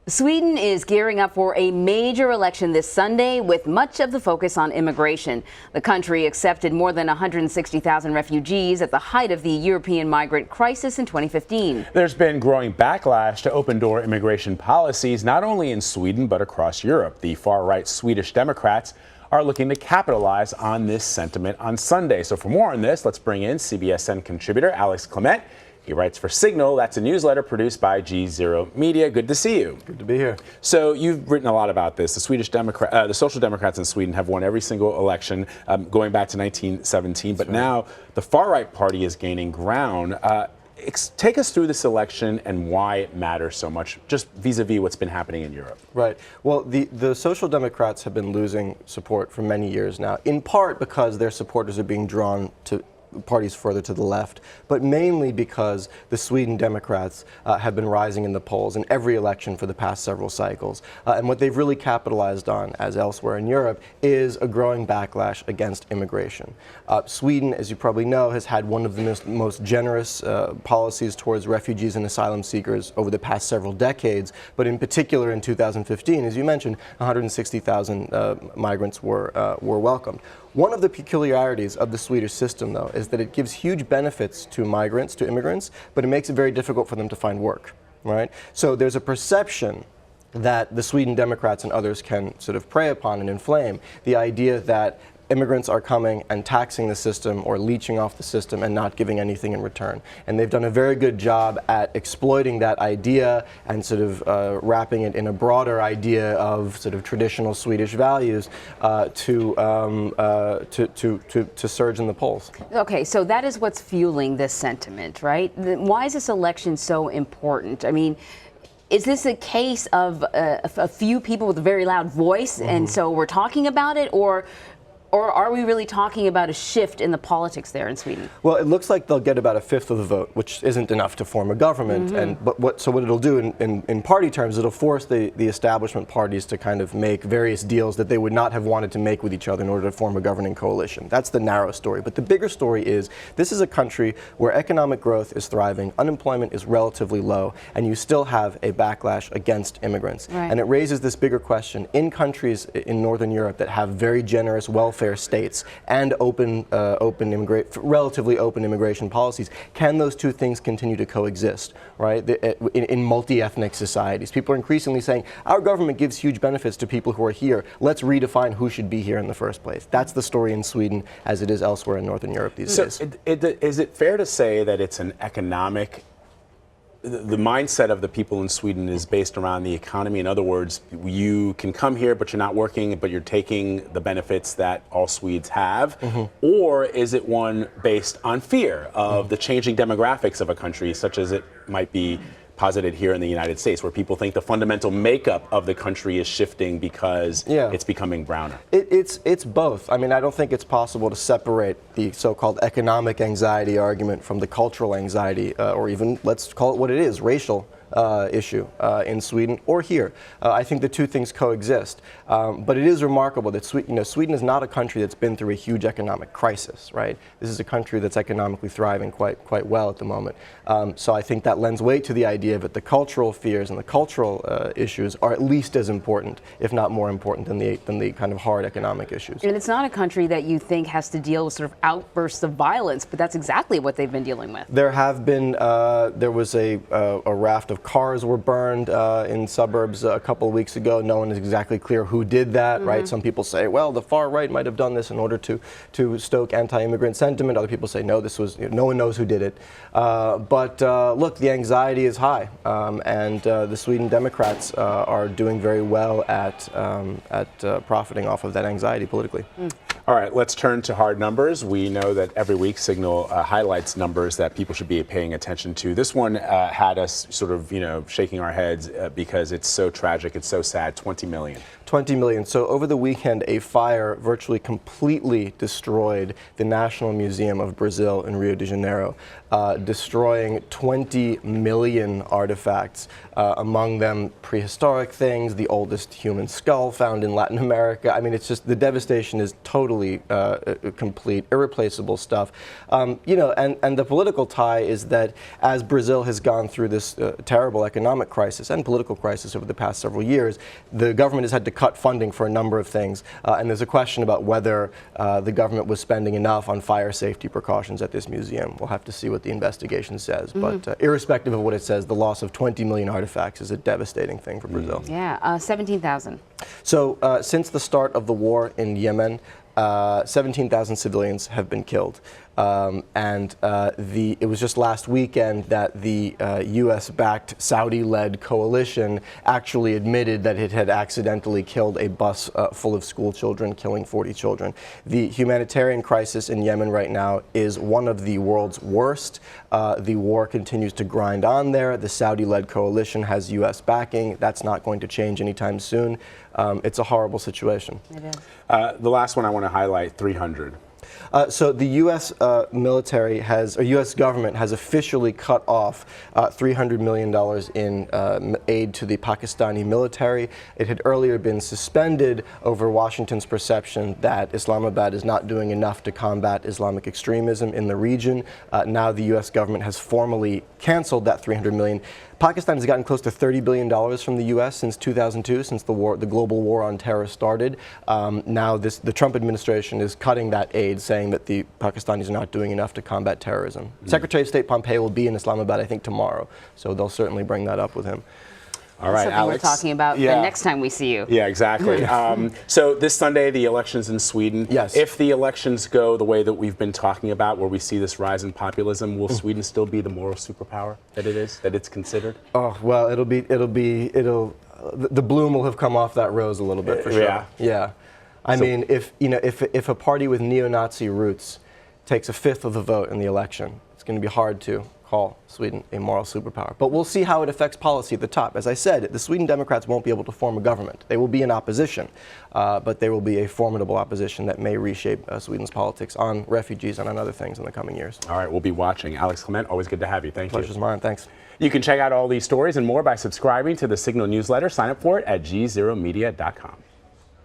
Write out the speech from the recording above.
Sweden is gearing up for a major election this Sunday with much of the focus on immigration. The country accepted more than 160,000 refugees at the height of the European migrant crisis in 2015. There's been growing backlash to open-door immigration policies, not only in Sweden but across Europe. The far-right Swedish Democrats are looking to capitalize on this sentiment on Sunday. So for more on this, let's bring in CBSN contributor Alex Kliment. He writes for Signal. That's a newsletter produced by GZERO Media. Good to see you. Good to be here. So you've written a lot about this. The Social Democrats in Sweden have won every single election going back to 1917. But now the far-right party is gaining ground. Take us through this election and why it matters so much, just vis-a-vis what's been happening in Europe. Right. Well, the Social Democrats have been losing support for many years now, in part because their supporters are being drawn to parties further to the left, but mainly because the Sweden Democrats have been rising in the polls in every election for the past several cycles. And what they've really capitalized on, as elsewhere in Europe, is a growing backlash against immigration. Sweden, as you probably know, has had one of the most generous policies towards refugees and asylum seekers over the past several decades, but in particular in 2015, as you mentioned, 160,000 migrants were welcomed. One of the peculiarities of the Swedish system, though, is that it gives huge benefits to migrants, to immigrants, but it makes it very difficult for them to find work, right? So there's a perception that the Sweden Democrats and others can sort of prey upon and inflame, the idea that immigrants are coming and taxing the system or leeching off the system and not giving anything in return. And they've done a very good job at exploiting that idea and sort of wrapping it in a broader idea of sort of traditional Swedish values to surge in the polls. Okay, so that is what's fueling this sentiment, right? Why is this election so important? I mean, is this a case of a few people with a very loud voice and so we're talking about it, or are we really talking about a shift in the politics there in Sweden? Well, it looks like they'll get about a fifth of the vote, which isn't enough to form a government. But what it'll do in party terms, it'll force the establishment parties to kind of make various deals that they would not have wanted to make with each other in order to form a governing coalition. That's the narrow story. But the bigger story is this is a country where economic growth is thriving, unemployment is relatively low, and you still have a backlash against immigrants. Right. And it raises this bigger question in countries in Northern Europe that have very generous welfare states and relatively open immigration policies. Can those two things continue to coexist, right? In multi-ethnic societies, people are increasingly saying, our government gives huge benefits to people who are here. Let's redefine who should be here in the first place. That's the story in Sweden as it is elsewhere in Northern Europe these days. Is it fair to say that it's an economic the mindset of the people in Sweden is based around the economy? In other words, you can come here, but you're not working, but you're taking the benefits that all Swedes have? Or is it one based on fear of the changing demographics of a country, such as it might be posited here in the United States, where people think the fundamental makeup of the country is shifting because it's becoming browner? It's both. I mean, I don't think it's possible to separate the so-called economic anxiety argument from the cultural anxiety, or even, let's call it what it is, racial issue in Sweden or here. I think the two things coexist. But it is remarkable that Sweden is not a country that's been through a huge economic crisis, right? This is a country that's economically thriving quite well at the moment. So I think that lends weight to the idea that the cultural fears and the cultural issues are at least as important, if not more important, than the kind of hard economic issues. And it's not a country that you think has to deal with sort of outbursts of violence, but that's exactly what they've been dealing with. There have been, there was a raft of cars were burned in suburbs a couple of weeks ago. No one is exactly clear who did that, right? Some people say, well, the far right might have done this in order to stoke anti-immigrant sentiment. Other people say, no, this was, no one knows who did it. But look, the anxiety is high, and the Sweden Democrats are doing very well at profiting off of that anxiety politically. All right, let's turn to hard numbers. We know that every week Signal highlights numbers that people should be paying attention to. This one had us sort of, shaking our heads because it's so tragic, it's so sad. 20 million. 20 million. So over the weekend, a fire virtually completely destroyed the National Museum of Brazil in Rio de Janeiro, destroying 20 million artifacts, among them prehistoric things, the oldest human skull found in Latin America. I mean, it's just, the devastation is totally complete, irreplaceable stuff. You know, and the political tie is that as Brazil has gone through this terrible economic crisis and political crisis over the past several years, the government has had to cut funding for a number of things. And there's a question about whether the government was spending enough on fire safety precautions at this museum. We'll have to see what the investigation says. But irrespective of what it says, the loss of 20 million artifacts is a devastating thing for Brazil. Yeah, 17,000. So since the start of the war in Yemen, 17,000 civilians have been killed. It was just last weekend that the U.S.-backed Saudi-led coalition actually admitted that it had accidentally killed a bus full of school children, killing 40 children. The humanitarian crisis in Yemen right now is one of the world's worst. The war continues to grind on there. The Saudi-led coalition has U.S. backing. That's not going to change anytime soon. It's a horrible situation. It is. The last one I want to highlight, 300. So the U.S. military has, or U.S. government has officially cut off $300 million in aid to the Pakistani military. It had earlier been suspended over Washington's perception that Islamabad is not doing enough to combat Islamic extremism in the region. Now the U.S. government has formally canceled that $300 million. Pakistan has gotten close to $30 billion from the U.S. since 2002, since the global war on terror started. Now the Trump administration is cutting that aid, saying that the Pakistanis are not doing enough to combat terrorism. Secretary of State Pompeo will be in Islamabad, I think, tomorrow, so they'll certainly bring that up with him. All right, something Alex. we're talking about the next time we see you. Yeah, exactly. So this Sunday, the elections in Sweden. Yes. If the elections go the way that we've been talking about, where we see this rise in populism, will Sweden still be the moral superpower that it is, that it's considered? Oh, well, the bloom will have come off that rose a little bit for sure. Yeah. Yeah. I mean, if a party with neo-Nazi roots takes a fifth of the vote in the election, it's going to be hard to call Sweden a moral superpower. But we'll see how it affects policy at the top. As I said, the Sweden Democrats won't be able to form a government. They will be in opposition, but they will be a formidable opposition that may reshape Sweden's politics on refugees and on other things in the coming years. All right, we'll be watching. Alex Kliment, always good to have you. Thank you. Pleasure's mine. Thanks. You can check out all these stories and more by subscribing to the Signal newsletter. Sign up for it at GZEROmedia.com.